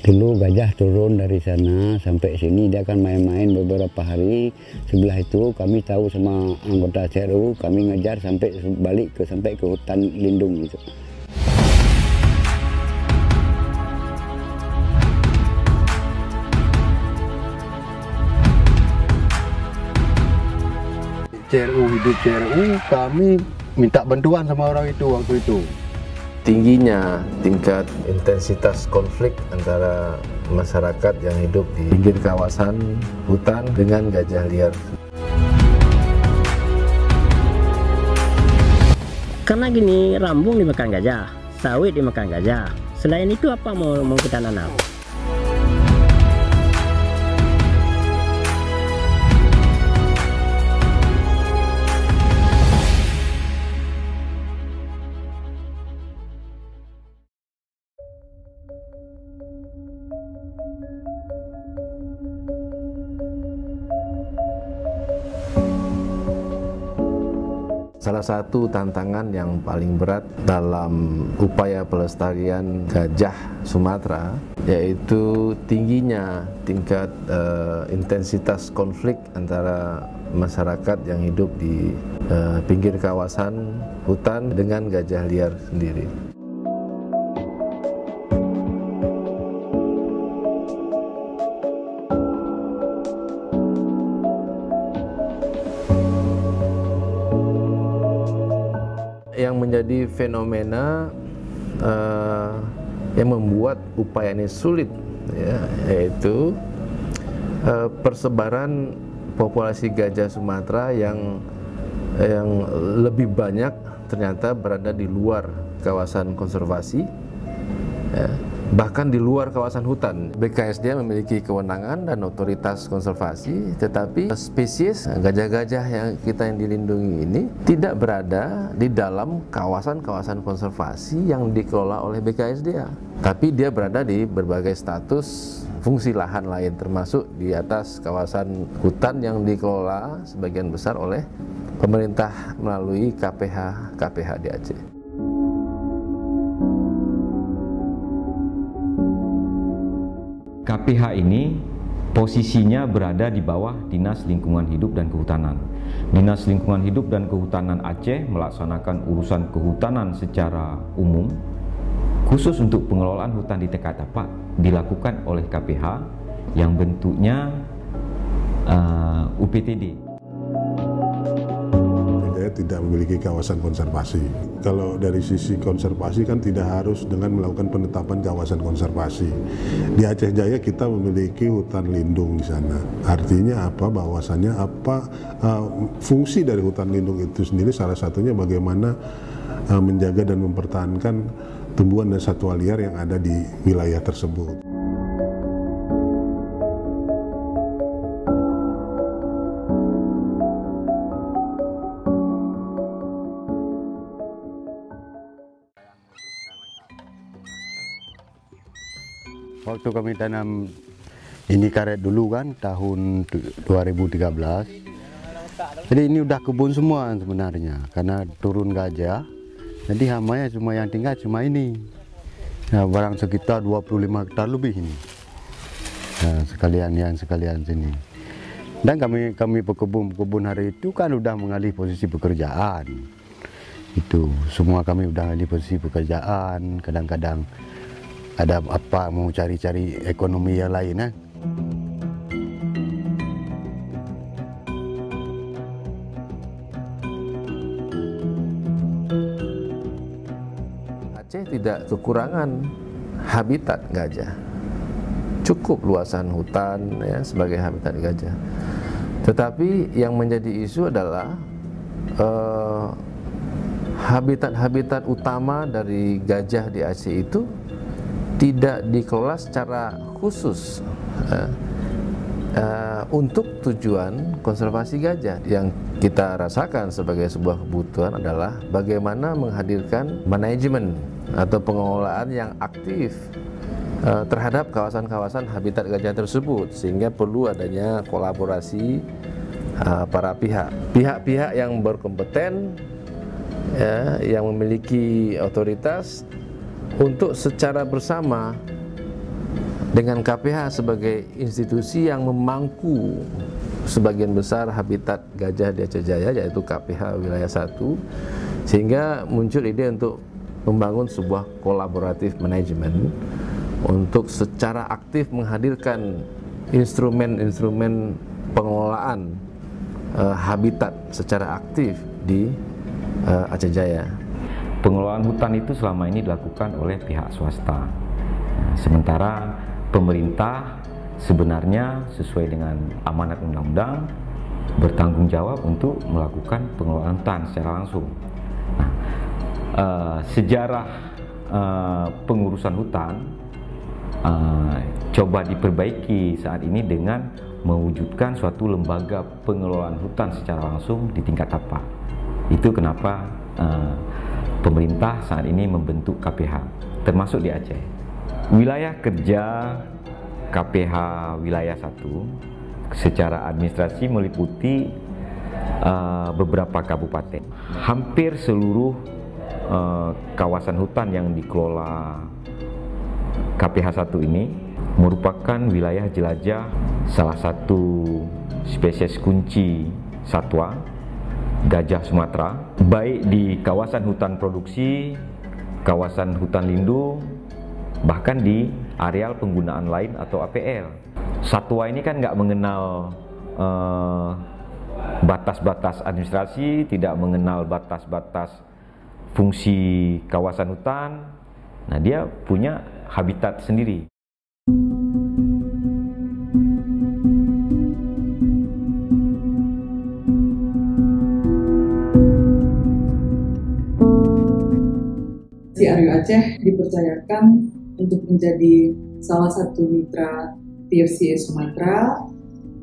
Dulu gajah turun dari sana sampai sini, dia akan main-main beberapa hari. Sebelah itu kami tahu sama anggota CRU, kami ngejar sampai balik sampai ke hutan lindung gitu. CRU hidup CRU, kami minta bantuan sama orang itu waktu itu. Tingginya tingkat intensitas konflik antara masyarakat yang hidup di pinggir kawasan hutan dengan gajah liar. Karena gini, rambung dimakan gajah, sawit dimakan gajah. Selain itu apa mau kita nanam? Salah satu tantangan yang paling berat dalam upaya pelestarian gajah Sumatera yaitu tingginya tingkat intensitas konflik antara masyarakat yang hidup di pinggir kawasan hutan dengan gajah liar sendiri. Yang menjadi fenomena yang membuat upaya ini sulit, ya, yaitu persebaran populasi gajah Sumatera yang lebih banyak ternyata berada di luar kawasan konservasi, ya, bahkan di luar kawasan hutan. BKSDA memiliki kewenangan dan otoritas konservasi, tetapi spesies gajah-gajah yang dilindungi ini tidak berada di dalam kawasan-kawasan konservasi yang dikelola oleh BKSDA, tapi dia berada di berbagai status fungsi lahan lain, termasuk di atas kawasan hutan yang dikelola sebagian besar oleh pemerintah melalui KPH di Aceh. KPH ini posisinya berada di bawah Dinas Lingkungan Hidup dan Kehutanan. Dinas Lingkungan Hidup dan Kehutanan Aceh melaksanakan urusan kehutanan secara umum, khusus untuk pengelolaan hutan di tingkat tapak dilakukan oleh KPH yang bentuknya UPTD. Tidak memiliki kawasan konservasi. Kalau dari sisi konservasi kan tidak harus dengan melakukan penetapan kawasan konservasi. Di Aceh Jaya kita memiliki hutan lindung di sana. Artinya apa? Bahwasannya fungsi dari hutan lindung itu sendiri salah satunya bagaimana menjaga dan mempertahankan tumbuhan dan satwa liar yang ada di wilayah tersebut. Waktu kami tanam ini karet dulu kan tahun 2013. Jadi ini udah kebun semua sebenarnya karena turun gajah. Jadi hamanya cuma yang tinggal cuma ini. Nah, barang sekitar 25 hektar lebih ini. Nah, sekalian sini. Dan kami pekebun hari itu kan udah mengalih posisi pekerjaan. Itu semua kami udah mengalih posisi pekerjaan. Kadang-kadang ada apa mau cari-cari ekonomi yang lain, Aceh tidak kekurangan habitat gajah. Cukup luasan hutan ya sebagai habitat gajah. Tetapi yang menjadi isu adalah habitat-habitat utama dari gajah di Aceh itu tidak dikelola secara khusus untuk tujuan konservasi gajah. Yang kita rasakan sebagai sebuah kebutuhan adalah bagaimana menghadirkan manajemen atau pengelolaan yang aktif terhadap kawasan-kawasan habitat gajah tersebut, sehingga perlu adanya kolaborasi para pihak yang berkompeten, ya, yang memiliki otoritas untuk secara bersama dengan KPH sebagai institusi yang memangku sebagian besar habitat gajah di Aceh Jaya, yaitu KPH wilayah 1, sehingga muncul ide untuk membangun sebuah kolaboratif manajemen untuk secara aktif menghadirkan instrumen-instrumen pengelolaan habitat secara aktif di Aceh Jaya. Pengelolaan hutan itu selama ini dilakukan oleh pihak swasta. Sementara pemerintah sebenarnya sesuai dengan amanat undang-undang bertanggung jawab untuk melakukan pengelolaan hutan secara langsung. Nah, sejarah pengurusan hutan coba diperbaiki saat ini dengan mewujudkan suatu lembaga pengelolaan hutan secara langsung di tingkat tapak. Itu kenapa pemerintah saat ini membentuk KPH, termasuk di Aceh. Wilayah kerja KPH wilayah 1 secara administrasi meliputi beberapa kabupaten. Hampir seluruh kawasan hutan yang dikelola KPH 1 ini merupakan wilayah jelajah salah satu spesies kunci satwa gajah Sumatera, baik di kawasan hutan produksi, kawasan hutan lindung, bahkan di areal penggunaan lain atau APL. Satwa ini kan nggak mengenal batas-batas administrasi, tidak mengenal batas-batas fungsi kawasan hutan. Nah, dia punya habitat sendiri. Aryo Aceh dipercayakan untuk menjadi salah satu mitra TFCA Sumatera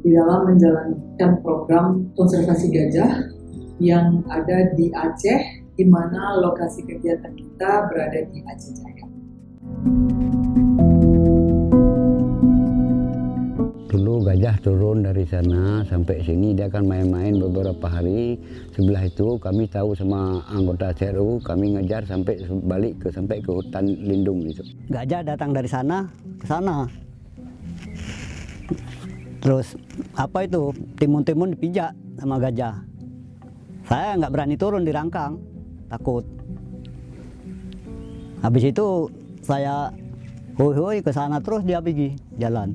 di dalam menjalankan program konservasi gajah yang ada di Aceh, di mana lokasi kegiatan kita berada di Aceh Jaya. Dulu gajah turun dari sana sampai sini, dia akan main-main beberapa hari. Sebelah itu kami tahu sama anggota CRU, kami ngejar sampai balik sampai ke hutan lindung itu. Gajah datang dari sana ke sana. Terus apa itu, timun-timun dipijak sama gajah. Saya nggak berani turun di rangkang, takut. Habis itu saya hoi-hoi ke sana, terus dia pergi jalan.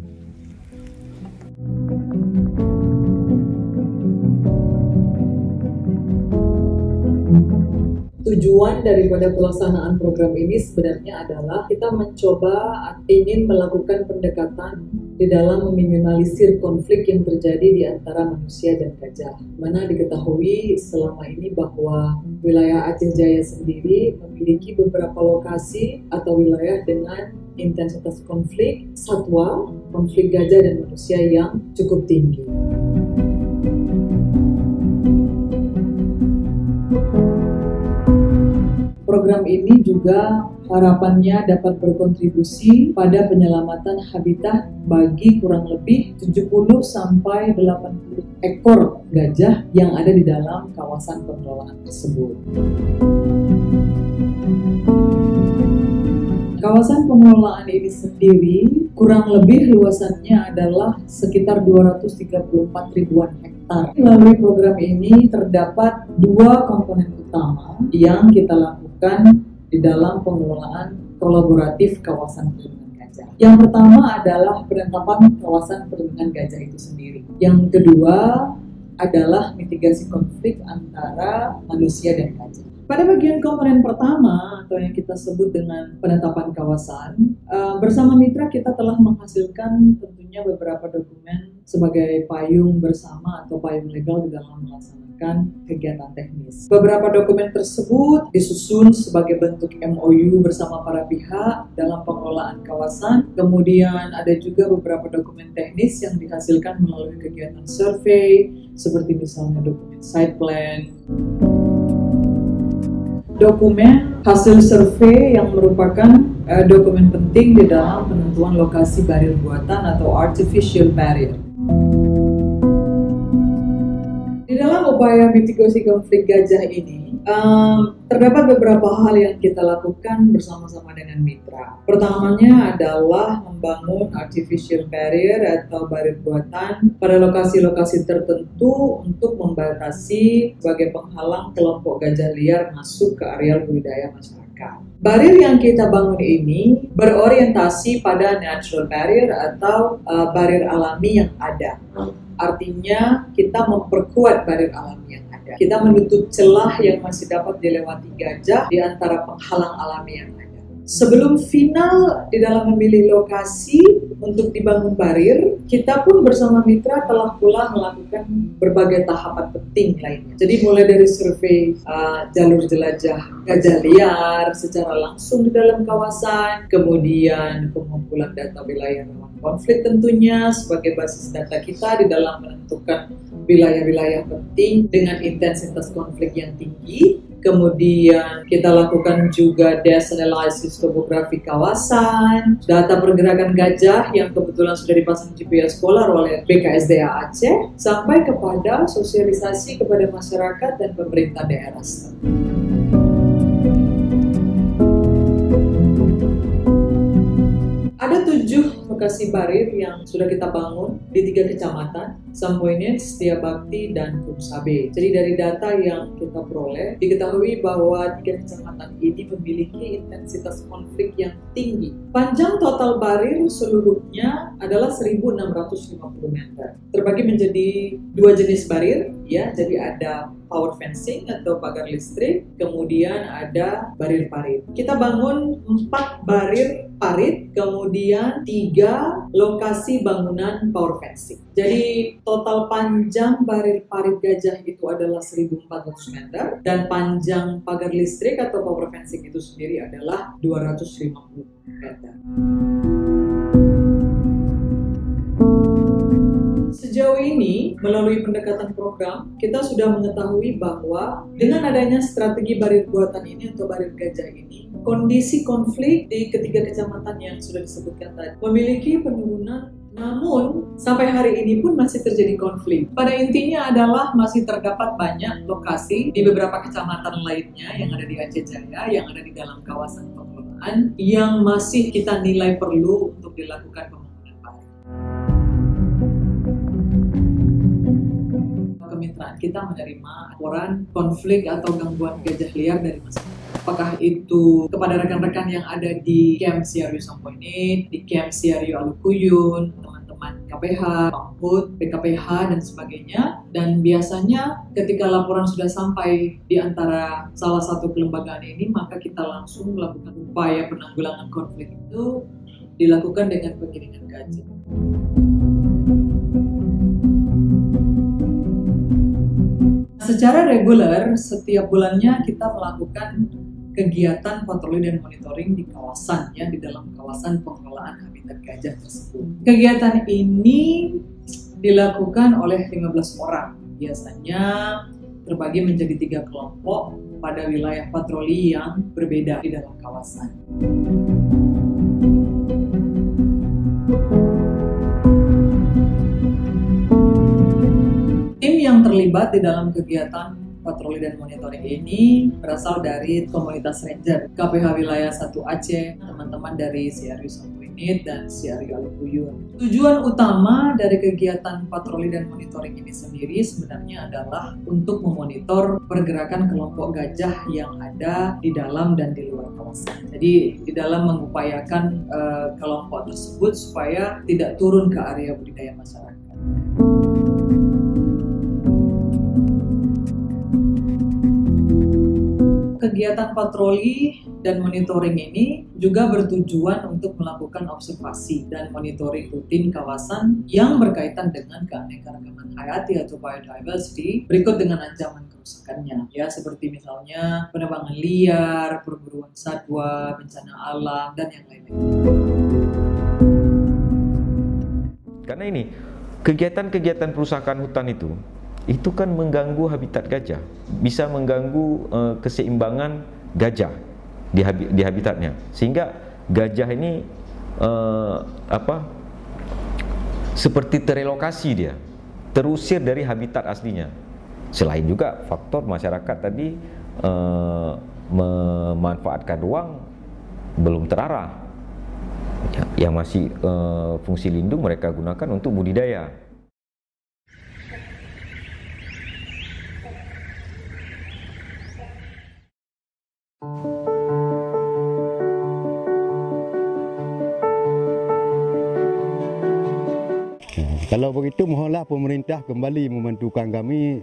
Tujuan daripada pelaksanaan program ini sebenarnya adalah kita mencoba ingin melakukan pendekatan di dalam meminimalisir konflik yang terjadi di antara manusia dan gajah. Mana diketahui selama ini bahwa wilayah Aceh Jaya sendiri memiliki beberapa lokasi atau wilayah dengan intensitas konflik satwa, konflik gajah dan manusia yang cukup tinggi. Program ini juga harapannya dapat berkontribusi pada penyelamatan habitat bagi kurang lebih 70 sampai 80 ekor gajah yang ada di dalam kawasan pengelolaan tersebut. Kawasan pengelolaan ini sendiri kurang lebih luasannya adalah sekitar 234 ribuan hektar. Melalui program ini terdapat dua komponen utama yang kita lakukan di dalam pengelolaan kolaboratif kawasan perlindungan gajah. Yang pertama adalah penetapan kawasan perlindungan gajah itu sendiri. Yang kedua adalah mitigasi konflik antara manusia dan gajah. Pada bagian komponen pertama atau yang kita sebut dengan penetapan kawasan, bersama mitra kita telah menghasilkan tentunya beberapa dokumen sebagai payung bersama atau payung legal di dalam melaksanakan kegiatan teknis. Beberapa dokumen tersebut disusun sebagai bentuk MOU bersama para pihak dalam pengelolaan kawasan. Kemudian ada juga beberapa dokumen teknis yang dihasilkan melalui kegiatan survei, seperti misalnya dokumen site plan. Dokumen hasil survei yang merupakan dokumen penting di dalam penentuan lokasi barrier buatan atau artificial barrier. Di dalam upaya mitigasi konflik gajah ini, Terdapat beberapa hal yang kita lakukan bersama-sama dengan mitra. Pertamanya adalah membangun artificial barrier atau barir buatan pada lokasi-lokasi tertentu untuk membatasi sebagai penghalang kelompok gajah liar masuk ke areal budidaya masyarakat. Barir yang kita bangun ini berorientasi pada natural barrier atau barir alami yang ada. Artinya kita memperkuat barir alami yang ada. Kita menutup celah yang masih dapat dilewati gajah di antara penghalang alami yang ada. Sebelum final di dalam memilih lokasi untuk dibangun barir, kita pun bersama mitra telah pula melakukan berbagai tahapan penting lainnya. Jadi mulai dari survei jalur jelajah gajah liar secara langsung di dalam kawasan, kemudian pengumpulan data wilayah rawan konflik tentunya sebagai basis data kita di dalam menentukan wilayah-wilayah penting dengan intensitas konflik yang tinggi. Kemudian kita lakukan juga data analisis topografi kawasan, data pergerakan gajah yang kebetulan sudah dipasang GPS Polar oleh BKSDA Aceh, sampai kepada sosialisasi kepada masyarakat dan pemerintah daerah setempat. Ada 7 lokasi barir yang sudah kita bangun di 3 kecamatan, Sampoinit, Setiabakti, dan Kumsabe. Jadi dari data yang kita peroleh, diketahui bahwa 3 kecamatan ini memiliki intensitas konflik yang tinggi. Panjang total barir seluruhnya adalah 1.650 meter. Terbagi menjadi 2 jenis barir, ya. Jadi ada power fencing atau pagar listrik, kemudian ada barir parit. Kita bangun 4 barir parit, kemudian 3 lokasi bangunan power fencing. Jadi total panjang barir parit gajah itu adalah 1.400 meter dan panjang pagar listrik atau power fencing itu sendiri adalah 250 meter. Sejauh ini, melalui pendekatan program, kita sudah mengetahui bahwa dengan adanya strategi barir buatan ini atau barir gajah ini, kondisi konflik di ketiga kecamatan yang sudah disebutkan tadi memiliki penurunan. Namun, sampai hari ini pun masih terjadi konflik. Pada intinya adalah masih terdapat banyak lokasi di beberapa kecamatan lainnya yang ada di Aceh Jaya, yang ada di dalam kawasan pengelolaan, yang masih kita nilai perlu untuk dilakukan pembangunan baru. Kemitraan kita menerima laporan konflik atau gangguan gajah liar dari masyarakat. Apakah itu kepada rekan-rekan yang ada di Camp Siaryo Sampoinit, di Camp Siaryo Alukuyun, teman-teman KPH, Pamhut, PKPH, dan sebagainya. Dan biasanya ketika laporan sudah sampai di antara salah satu kelembagaan ini, maka kita langsung melakukan upaya penanggulangan konflik itu dilakukan dengan pengiringan gajah. Secara reguler, setiap bulannya kita melakukan kegiatan patroli dan monitoring di kawasan, ya, di dalam kawasan pengelolaan habitat gajah tersebut. Kegiatan ini dilakukan oleh 15 orang, biasanya terbagi menjadi 3 kelompok pada wilayah patroli yang berbeda di dalam kawasan. Tim yang terlibat di dalam kegiatan patroli dan monitoring ini berasal dari komunitas ranger KPH Wilayah 1 Aceh, teman-teman dari Siaryo Sampoinit dan Siaryo Alukuyun. Tujuan utama dari kegiatan patroli dan monitoring ini sendiri sebenarnya adalah untuk memonitor pergerakan kelompok gajah yang ada di dalam dan di luar kawasan. Jadi di dalam mengupayakan kelompok tersebut supaya tidak turun ke area budidaya masyarakat. Kegiatan patroli dan monitoring ini juga bertujuan untuk melakukan observasi dan monitoring rutin kawasan yang berkaitan dengan keanekaragaman hayati atau biodiversity berikut dengan ancaman kerusakannya, ya, seperti misalnya penebangan liar, perburuan satwa, bencana alam, dan yang lain-lain. Karena ini kegiatan-kegiatan perusahaan hutan itu kan mengganggu habitat gajah, bisa mengganggu keseimbangan gajah di habitatnya, sehingga gajah ini seperti terelokasi, dia terusir dari habitat aslinya. Selain juga faktor masyarakat tadi memanfaatkan ruang belum terarah. Yang masih fungsi lindung mereka gunakan untuk budidaya. Kalau begitu mohonlah pemerintah kembali membantukan kami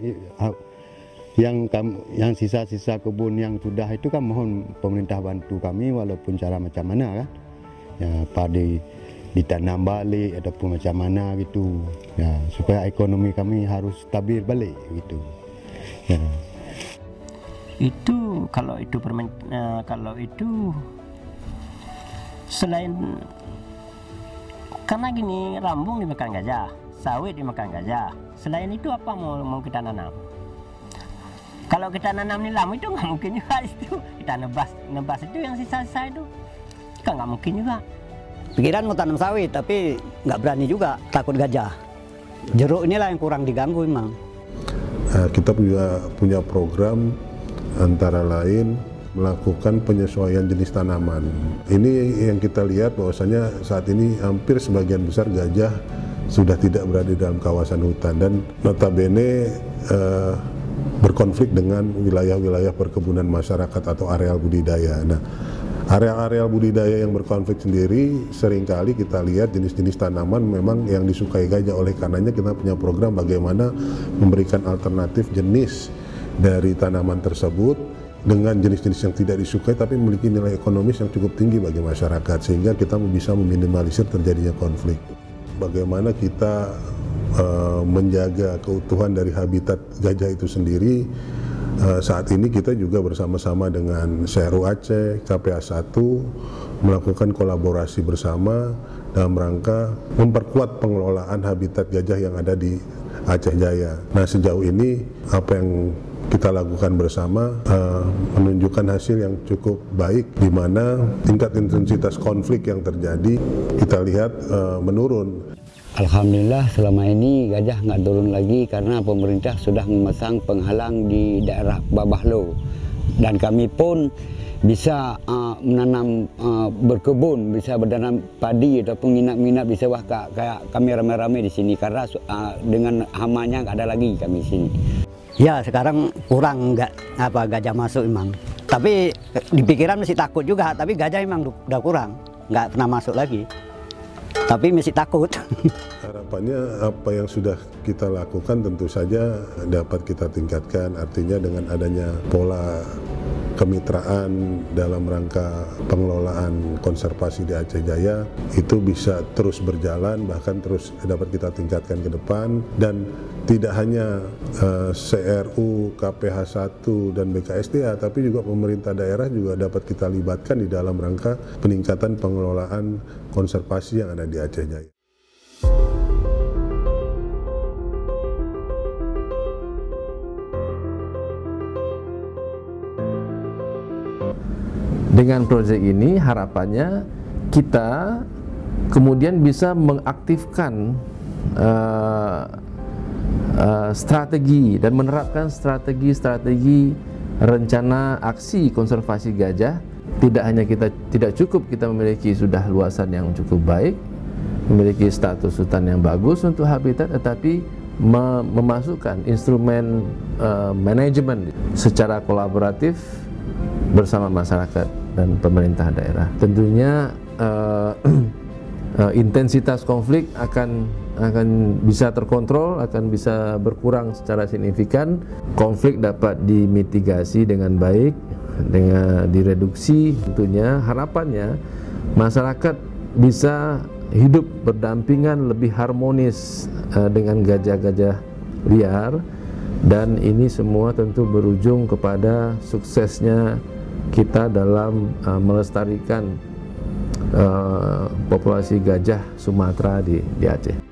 yang sisa-sisa kebun yang sudah itu kan, mohon pemerintah bantu kami walaupun cara macam mana kan. Ya, padi ditanam balik ataupun macam mana gitu. Ya, supaya ekonomi kami harus stabil balik gitu. Ya. Itu kalau itu selain karena gini, rambung dimakan gajah, sawit dimakan gajah. Selain itu apa mau kita nanam? Kalau kita nanam nilam itu nggak mungkin juga itu. Kita nebas itu yang sisa-sisa itu kan nggak mungkin juga. Pikiran mau tanam sawit tapi nggak berani juga, takut gajah. Jeruk inilah yang kurang diganggu memang. Kita punya program antara lain melakukan penyesuaian jenis tanaman. Ini yang kita lihat bahwasanya saat ini hampir sebagian besar gajah sudah tidak berada di dalam kawasan hutan dan notabene berkonflik dengan wilayah-wilayah perkebunan masyarakat atau areal budidaya. Nah, areal-areal budidaya yang berkonflik sendiri seringkali kita lihat jenis-jenis tanaman memang yang disukai gajah. Oleh karenanya kita punya program bagaimana memberikan alternatif jenis dari tanaman tersebut dengan jenis-jenis yang tidak disukai tapi memiliki nilai ekonomis yang cukup tinggi bagi masyarakat, sehingga kita bisa meminimalisir terjadinya konflik. Bagaimana kita menjaga keutuhan dari habitat gajah itu sendiri. Saat ini kita juga bersama-sama dengan Seru Aceh, KPA 1 melakukan kolaborasi bersama dalam rangka memperkuat pengelolaan habitat gajah yang ada di Aceh Jaya. Nah, sejauh ini apa yang kita lakukan bersama menunjukkan hasil yang cukup baik, di mana tingkat intensitas konflik yang terjadi kita lihat menurun. Alhamdulillah selama ini gajah nggak turun lagi karena pemerintah sudah memasang penghalang di daerah Babahlo, dan kami pun bisa menanam berkebun, bisa bertanam padi ataupun minat-minat bisa kayak kami rame-rame di sini karena dengan hamanya nggak ada lagi kami di sini. Ya sekarang kurang gajah masuk memang. Tapi di pikiran masih takut juga, tapi gajah memang udah kurang, nggak pernah masuk lagi. Tapi masih takut. Harapannya apa yang sudah kita lakukan tentu saja dapat kita tingkatkan, artinya dengan adanya pola kemitraan dalam rangka pengelolaan konservasi di Aceh Jaya itu bisa terus berjalan, bahkan terus dapat kita tingkatkan ke depan. Dan tidak hanya CRU, KPH 1 dan BKSDA, tapi juga pemerintah daerah juga dapat kita libatkan di dalam rangka peningkatan pengelolaan konservasi yang ada di Aceh Jaya. Dengan proyek ini harapannya kita kemudian bisa mengaktifkan strategi dan menerapkan strategi rencana aksi konservasi gajah. Tidak hanya tidak cukup kita memiliki sudah luasan yang cukup baik, memiliki status hutan yang bagus untuk habitat, tetapi memasukkan instrumen manajemen secara kolaboratif bersama masyarakat dan pemerintah daerah. Tentunya intensitas konflik akan bisa terkontrol, akan bisa berkurang secara signifikan. Konflik dapat dimitigasi dengan baik, dengan direduksi. Tentunya harapannya masyarakat bisa hidup berdampingan lebih harmonis dengan gajah-gajah liar, dan ini semua tentu berujung kepada suksesnya kita dalam melestarikan populasi gajah Sumatera di Aceh.